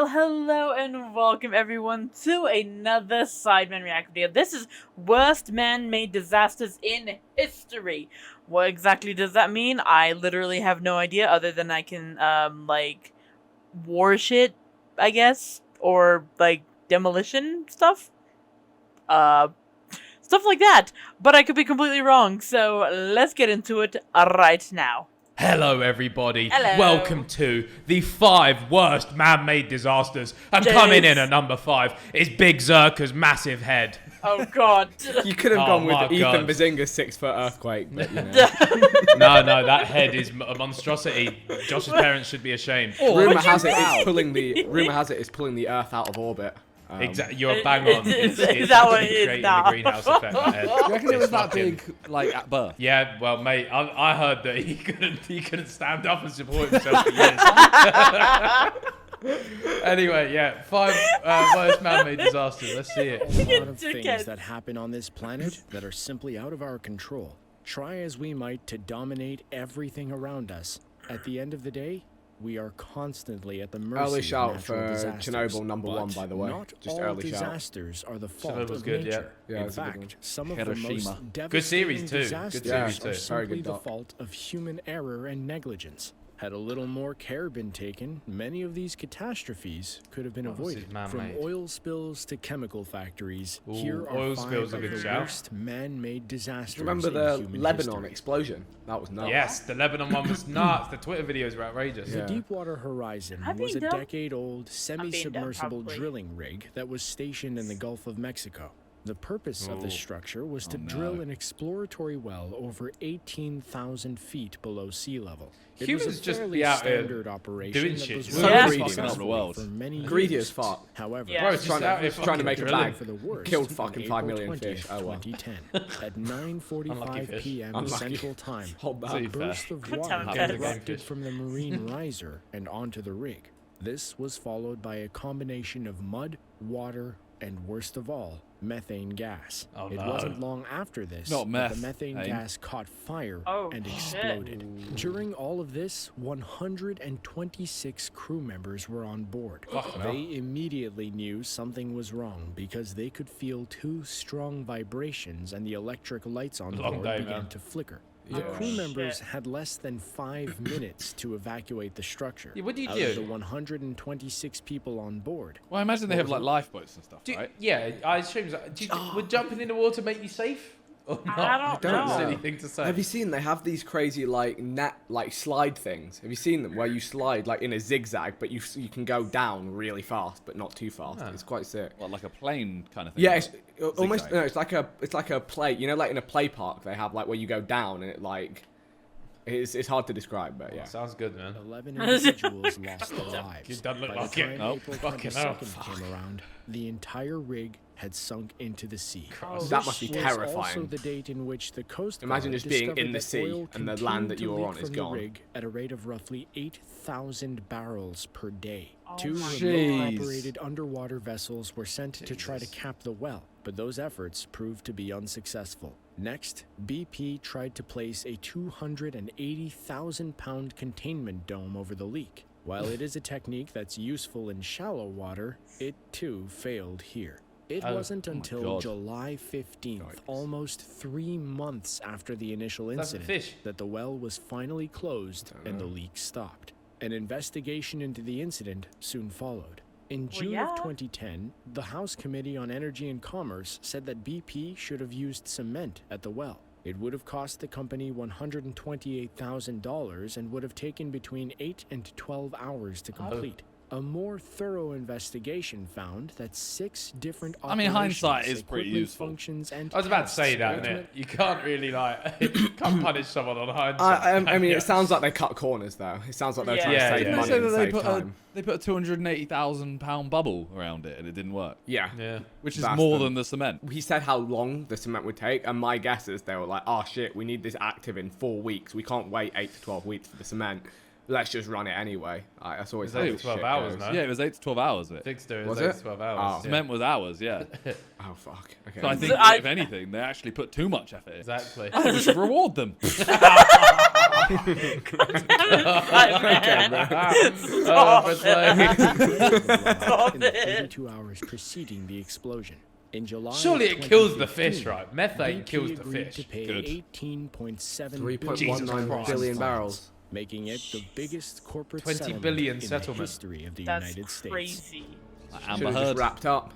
Well, hello and welcome everyone to another Sidemenreact video. This is worst man-made disasters in history. What exactly does that mean? I literally have no idea other than I can, like, war shit, I guess? Or, like, demolition stuff? Stuff like that. But I could be completely wrong, so let's get into it right now. Hello everybody, Hello. Welcome to the 5 worst man-made disasters, and coming in at number 5 is Big Zerka's massive head. Oh god. You could have gone with Ethan God. Bazinga's 6-foot earthquake, but you know. No, that head is a monstrosity. Josh's parents should be ashamed. Rumor has it it's pulling the Earth out of orbit. Exactly, you're bang on. Is It's that what it is creating now? the greenhouse effect. That head. Do you reckon it It's was that fucking- big, like, at birth? Yeah, well, mate, I heard that he couldn't stand up and support himself for years. Anyway, yeah, 5 worst man-made disasters. Let's see it. A lot of Dickhead. things that happen on this planet that are simply out of our control. Try as we might to dominate everything around us. At the end of the day, we are constantly at the mercy Early of shout natural for disasters. Chernobyl number But 1, by the way. Not Just all early shout. disasters are the fault Chernobyl's of good, yeah. nature. Yeah, In it's a good one. fact, some of the Hiroshima. most Good devastating series too. Good disasters series Yeah, too. are very simply good the doc. fault of human error and negligence. Had a little more care been taken, many of these catastrophes could have been What was avoided. his man From made? oil spills to chemical factories, Ooh, here are oil 5 spills are of good the shout. worst man-made disasters Remember in the human Lebanon history. explosion? That was nuts. Yes, the Lebanon one was nuts. The Twitter videos were outrageous. The Yeah. Deepwater Horizon I'm was a being dumb. decade-old being dumb, semi-submersible probably. drilling rig that was stationed in the Gulf of Mexico. The purpose of this Ooh. structure was to Oh, no. drill an exploratory well over 18,000 feet below sea level. It Humans was a just fairly be out here standard operation doing that shit, was you know? So run greedy. successfully Around the world. for many Greedy years. as fuck. However, Yeah. Bro, it's just out here trying to make a fucking bag. for the worst Killed on fucking 5 April million 20th, fish. Oh well. 2010, at 9:45 Unlucky fish. p.m. Unlucky. Central Time. Hold So that. you- Burst of Good water time, had guys. erupted from the marine riser and onto the rig. This was followed by a combination of mud, water, and worst of all, methane gas. Oh, It no. wasn't long after this Not that meth, the methane eh? gas caught fire Oh, and shit. exploded. During all of this, 126 crew members were on board. Fucking hell. They immediately knew something was wrong because they could feel 2 strong vibrations and the electric lights on Long board day, began man. to flicker. The Yeah. crew members Shit. had less than 5 minutes to evacuate the structure. Yeah, what do you Out do? of the 126 people on board, Well, I imagine they have, like, lifeboats and stuff, right? Yeah, I assume so. Would jumping in the water make you safe? Or not? I don't know. Silly thing to say. Have you seen they have these crazy like slide things? Have you seen them where you slide like in a zigzag, but you can go down really fast, but not too fast? Oh. It's quite sick. Well, like a plane kind of thing. Yeah, it's almost Zigzag. no. It's like a play. You know, like in a play park, they have like where you go down and it like it's hard to describe, but yeah. Sounds good, man. 11 individuals lost their lives. It doesn't look By like the it. time Nope. April Fucking hell. 22nd came around, the entire rig had sunk into the sea. Christ. That must be This was terrifying. also the date in which the Coast Imagine Guard just being discovered in the that sea oil and the land continued that to you were leak on is from the gone. rig at a rate of roughly 8,000 barrels per day. Oh 2 my Jeez. operated underwater vessels were sent to try to cap the well, but those efforts proved to be unsuccessful. Next, BP tried to place a 280,000-pound containment dome over the leak. While it is a technique that's useful in shallow water, it too failed here. It Oh, wasn't oh my until God. July 15th, Yikes. almost 3 months after the initial That's a incident, fish. that the well was finally closed and the leak stopped. An investigation into the incident soon followed. In June yeah. of 2010, the House Committee on Energy and Commerce said that BP should have used cement at the well. It would have cost the company $128,000 and would have taken between 8 and 12 hours to complete. A more thorough investigation found that 6 different I mean, hindsight operations, is pretty equipment useful. functions, and I was about to say tests that, ultimate- innit? You can't really, like, you can't punish someone on hindsight. I mean, Yeah. it sounds like they cut corners though. It sounds like they're Yeah. trying Yeah, to save yeah. They money said and that they save put, time. they put a 280,000-pound bubble around it and it didn't work, Yeah. Yeah. which is That's more them. than the cement. He said how long the cement would take, and my guess is they were like, oh shit, we need this active in 4 weeks. We can't wait 8 to 12 weeks for the cement. Let's just run it anyway. That's always It's how 8 this to 12 shit hours, goes. no? Yeah, it was 8 to 12 hours of it. Fixed it Was 8 it? to 12 Oh. hours. Yeah. Cement was hours, yeah. Oh fuck. Okay. So I think, I- if anything, they actually put too much effort in. Exactly. I think we should reward them. Stop in the it. 32 hours preceding the explosion. In July Surely of it kills the 2015, fish, right? Methane BP kills the agreed fish. to pay Good. 18.7 Jesus billion Christ. billion fines, barrels. making it the biggest corporate 20 settlement billion in settlement. the history of the That's United States. crazy. Like Should Amber have just Heard. wrapped up.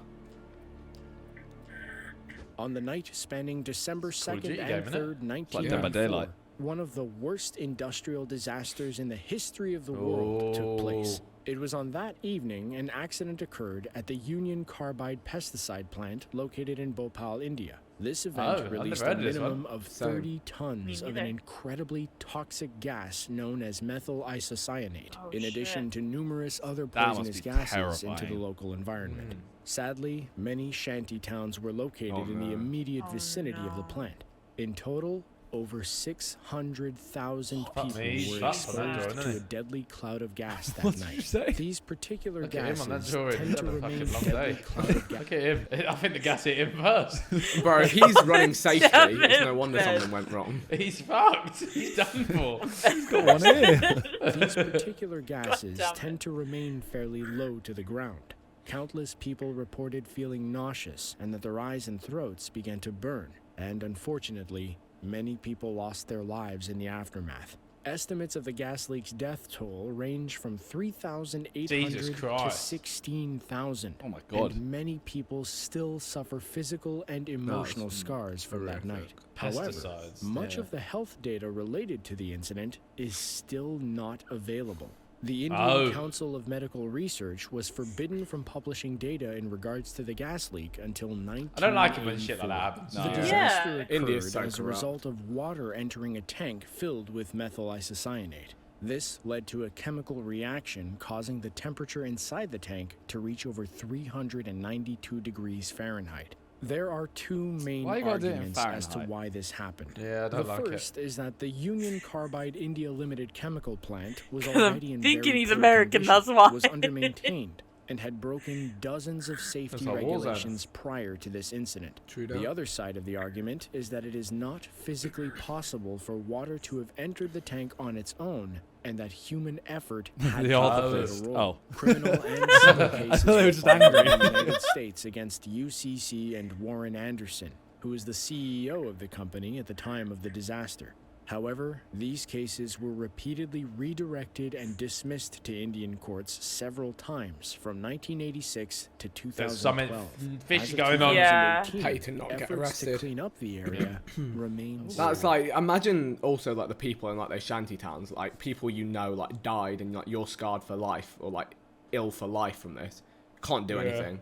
On the night spanning December Call of 2nd Duty and game, innit? 3rd, like Dead by 1994, Daylight. one of the worst industrial disasters in the history of the world took place. Oh. It was on that evening an accident occurred at the Union Carbide pesticide plant located in Bhopal, India. This event I've released never a heard of this minimum one. of Same. 30 tons Me of an neither. incredibly toxic gas known as methyl isocyanate, Oh, in addition shit. to numerous other That must poisonous be gases into the terrifying. local environment. Mm. Sadly, many shanty towns were located Oh, in the no. immediate Oh, vicinity of the no. plant. In total, over 600,000 Fuck people me, were fuck for that exposed drawing, to a innit? deadly cloud of gas that What did night. you say? These particular Look at him on that gases drawing. tend He's to had a remain fucking long deadly day. cloud of gas. Look at him. I think the gas hit him first. Bro, if he's running safely, Damn it's it, no wonder Ben. something went wrong. He's fucked. He's done for. One here. These particular gases damn it. tend to remain fairly low to the ground. Countless people reported feeling nauseous and that their eyes and throats began to burn, and unfortunately, many people lost their lives in the aftermath. Estimates of the gas leak's death toll range from 3,800 Jesus to Christ. 16,000. Oh my God. And many people still suffer physical and emotional scars from that night. However, Pesticides, much yeah. of the health data related to the incident is still not available. The Indian Oh. Council of Medical Research was forbidden from publishing data in regards to the gas leak until 1984. I don't like it when shit like that happens. The No. disaster Yeah. occurred India's so as a corrupt. result of water entering a tank filled with methyl isocyanate. This led to a chemical reaction causing the temperature inside the tank to reach over 392 degrees Fahrenheit. There are two main Why you gotta do it in arguments as to Fahrenheit? why this happened. Yeah, I The don't like it. first is that the Union Carbide India Limited chemical plant was I'm already in thinking very he's poor American, condition, that's why. was undermaintained, and had broken dozens of safety like war zones. regulations prior to this incident. True The that. other side of the argument is that it is not physically possible for water to have entered the tank on its own, and that human effort had The to author play is- a role. oh. Criminal and civil cases they were were just filed angry. in the United States against UCC and Warren Anderson, who was the CEO of the company at the time of the disaster. However, these cases were repeatedly redirected and dismissed to Indian courts several times from 1986 to 2012. There's something fishy As of going on. Yeah. 2018, Pay to not get efforts to arrested. clean up the area remains. That's like, imagine also like the people in like those shanty towns, like people you know like died and like you're scarred for life or like ill for life from this. Can't do Yeah. anything.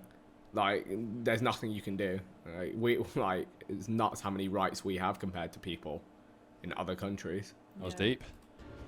Like there's nothing you can do. We like it's nuts how many rights we have compared to people in other countries. That was deep.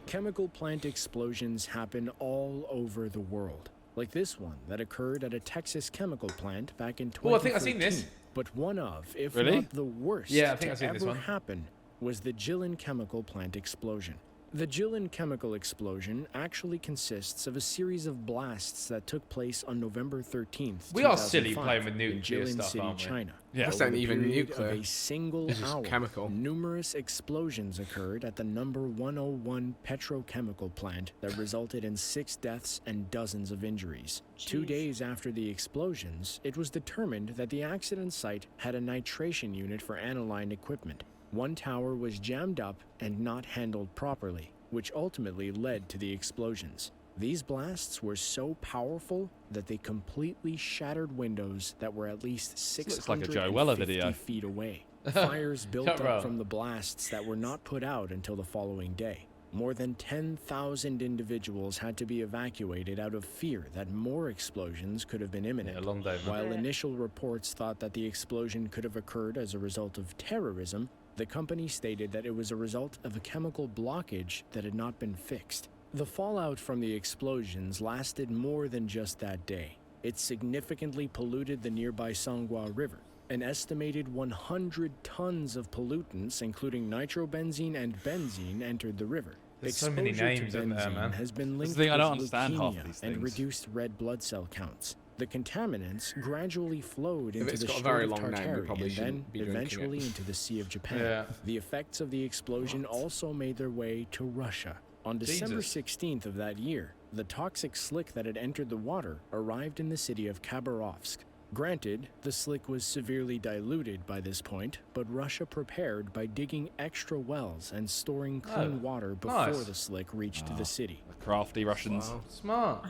Chemical plant explosions happen all over the world, like this one that occurred at a Texas chemical plant back in 2013. Oh, I think I've seen this. But one of, if Really? not the worst Yeah, I think to I've seen this ever one. happen, was the Jilin chemical plant explosion. The Jilin chemical explosion actually consists of a series of blasts that took place on November 13th, We are silly 2005 playing with in nuclear Jilin stuff, City, aren't we? China. Yeah. That's Over not the even period nuclear. Of a single It's just hour, chemical. numerous explosions occurred at the number 101 petrochemical plant that resulted in 6 deaths and dozens of injuries. 2 Jeez. days after the explosions, it was determined that the accident site had a nitration unit for aniline equipment. One tower was jammed up and not handled properly, which ultimately led to the explosions. These blasts were so powerful that they completely shattered windows that were at least looks like a 650 Joe Weller video. feet away. Fires built Yeah, bro. up from the blasts that were not put out until the following day. More than 10,000 individuals had to be evacuated out of fear that more explosions could have been imminent. Yeah, long day, man. While Yeah. initial reports thought that the explosion could have occurred as a result of terrorism, the company stated that it was a result of a chemical blockage that had not been fixed. The fallout from the explosions lasted more than just that day. It significantly polluted the nearby Songhua River. An estimated 100 tons of pollutants, including nitrobenzene and benzene, entered the river. There's so many Exposure to names in there, benzene man. has been That's linked the thing, I don't with understand half leukemia these and things. reduced red blood cell counts. The contaminants gradually flowed If into it's the got a Strait very of long name, we Tartary probably and then shouldn't be drinking it. eventually into the Sea of Japan. Yeah. The effects of the explosion also made their way to Russia. On December Jesus. 16th of that year, the toxic slick that had entered the water arrived in the city of Khabarovsk. Granted, the slick was severely diluted by this point, but Russia prepared by digging extra wells and storing clean water before nice. the slick reached the city. The crafty Russians. Wow. Smart.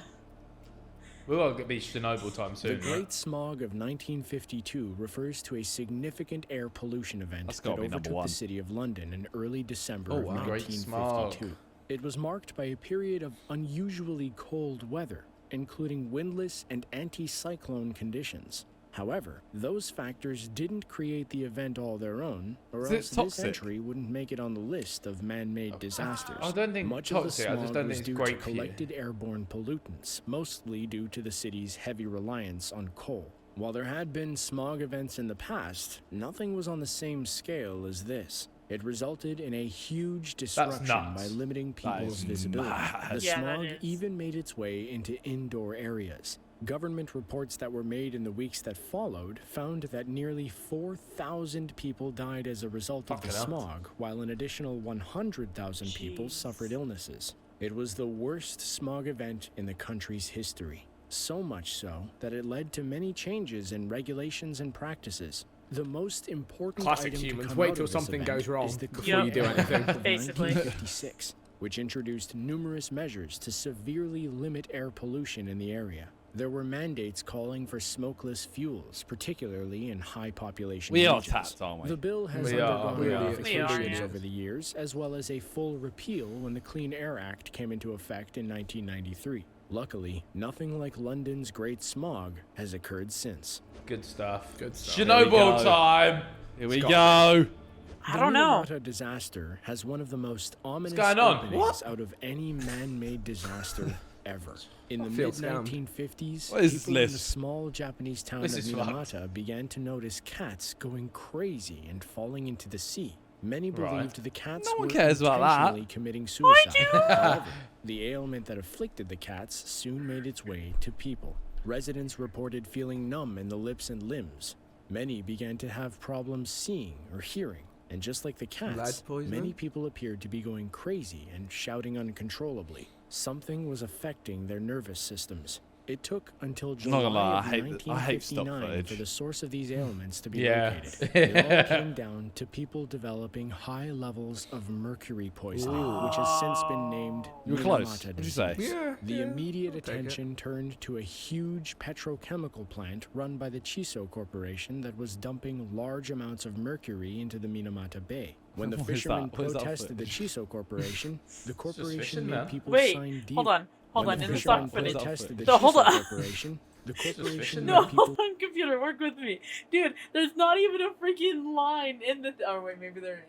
We'll be Chernobyl time The soon, right? Great Smog of 1952 refers to a significant air pollution event That's that gotta be number overtook one. the city of London in early December Oh, of wow. Great 1952. Smog. It was marked by a period of unusually cold weather, including windless and anti-cyclone conditions. However, those factors didn't create the event all their own, or Is it else this toxic? entry wouldn't make it on the list of man-made disasters. I don't think Much toxic, I of the just smog don't was think due it's to great for you. collected airborne pollutants, mostly due to the city's heavy reliance on coal. While there had been smog events in the past, nothing was on the same scale as this. It resulted in a huge disruption by nuts. limiting That people's is visibility. mad. The Yeah, that smog is. even made its way into indoor areas. Government reports that were made in the weeks that followed found that nearly 4,000 people died as a result of the Fucking hell. smog, while an additional 100,000 people Jeez. suffered illnesses. It was the worst smog event in the country's history. So much so that it led to many changes in regulations and practices. The most important Classic item humans. to come Wait out till of this something event goes wrong is the before Clean you do Air anything. Act of Basically. 1956, which introduced numerous measures to severely limit air pollution in the area. There were mandates calling for smokeless fuels, particularly in high population We are regions. tapped, aren't we? The bill has We are, undergone we are. modifications We are, over the years, as well as a full repeal when the Clean Air Act came into effect in 1993. Luckily, nothing like London's Great Smog has occurred since. Good stuff. Good stuff. Chernobyl go. time. Here we Scott. go. I don't know. The Minamata disaster has one of the most ominous going on? openings What? out of any man-made disaster ever. In the I feel scammed. mid-1950s, What is this people in the list? small Japanese town This of is Minamata began to notice cats going crazy and falling into the sea. Many Right. believed the cats No one were cares about that. intentionally committing suicide. However, the ailment that afflicted the cats soon made its way to people. Residents reported feeling numb in the lips and limbs. Many began to have problems seeing or hearing. And just like the cats, Lead poisoning? many people appeared to be going crazy and shouting uncontrollably. Something was affecting their nervous systems. It took until not July gonna lie, of I hate stock 1959 for footage. the source of these ailments to be Yeah. located. It all came down to people developing high levels of mercury poisoning, which has since been named You were close. Minamata What did you say? disease. Yeah, The yeah, immediate I'll take it. attention turned to a huge petrochemical plant run by the Chiso Corporation that was dumping large amounts of mercury into the Minamata Bay. When the What is fishermen that? What is that protested the footage? Chiso Corporation, the corporation fishing, made man. people Wait, sign deals. hold on. Hold When on, the in the fishermen stock footage. protested the No, hold Chiso on. Corporation, the corporation fishing, made No, people hold on, computer, work with me. Dude, there's not even a freaking line in the. Oh, wait, maybe there is.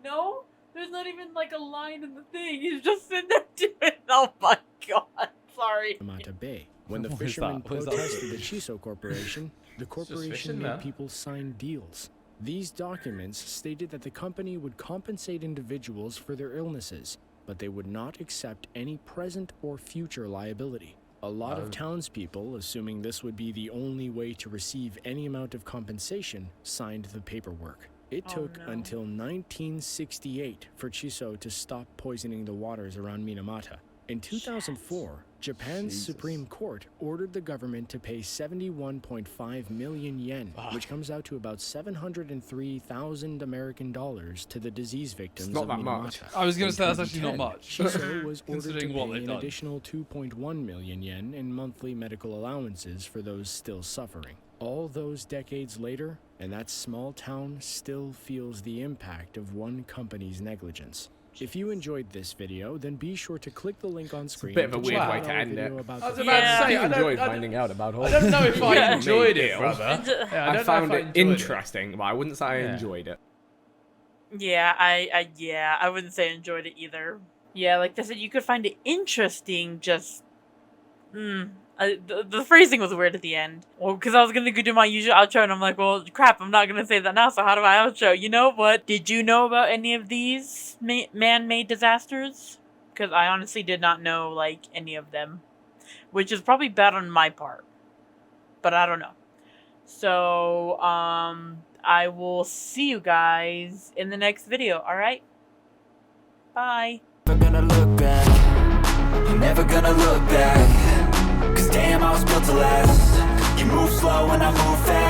No? There's not even like a line in the thing. He's just sitting there doing. Oh my god. Sorry. Minamata Bay. When the What is fishermen that? What is that? protested the Chiso Corporation, the corporation fishing, made man. people sign deals. These documents stated that the company would compensate individuals for their illnesses, but they would not accept any present or future liability. A lot of townspeople, assuming this would be the only way to receive any amount of compensation, signed the paperwork. It Oh, took no. until 1968 for Chiso to stop poisoning the waters around Minamata. In 2004, Japan's Supreme Court ordered the government to pay 71.5 million yen, which comes out to about 703,000 American dollars to the disease victims not of that Minamata. much. I was gonna In say that's actually not 2010, much. Chiso was ordered to Considering what pay they've an done. additional 2.1 million yen in monthly medical allowances for those still suffering. All those decades later, and that small town still feels the impact of one company's negligence. If you enjoyed this video, then be sure to click the link on screen. bit of a weird check way out to our end video it. about I was the about to Yeah. say, I I don't, enjoyed I, finding out about all I don't know if I Yeah. enjoyed it, Deal. brother. Yeah, I don't found know it if I enjoyed interesting, but I wouldn't say I Yeah. enjoyed it. Yeah, I wouldn't say I enjoyed it either. Yeah, like I said, you could find it interesting, just. The phrasing was weird at the end. Well, because I was gonna go do my usual outro, and I'm like, well, crap, I'm not gonna say that now, so how do I outro? You know what? Did you know about any of these man-made disasters? Because I honestly did not know, like, any of them. Which is probably bad on my part. but I don't know. So, I will see you guys in the next video, alright? Bye. Never gonna look back. I'm never gonna look back. Cause damn, I was built to last. You move slow and I move fast.